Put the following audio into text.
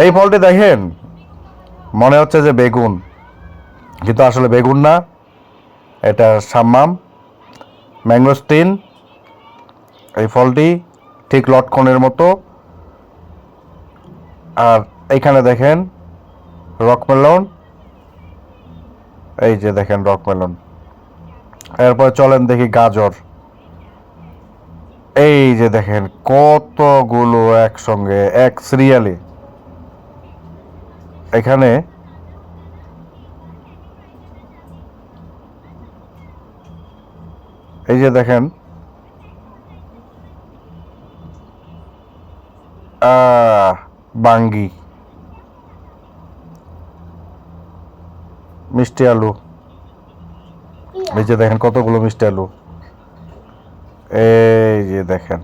এই ফলটি দেখেন, মনে হচ্ছে যে বেগুন, কিন্তু আসলে বেগুন না, এটা সাম্মাম ম্যাঙ্গোস্টিন। এই ফলটি ঠিক লটকনের মতো। আর এইখানে দেখেন রকমেলন, এই যে দেখেন রকমেলন। এরপরে চলেন দেখি গাজর। এই যে দেখেন কতগুলো একসঙ্গে এক সিরিয়ালে। এখানে এই যে দেখেন বাঙ্গি, মিষ্টি আলু। এই যে দেখেন কতগুলো মিষ্টি আলু। এই যে দেখেন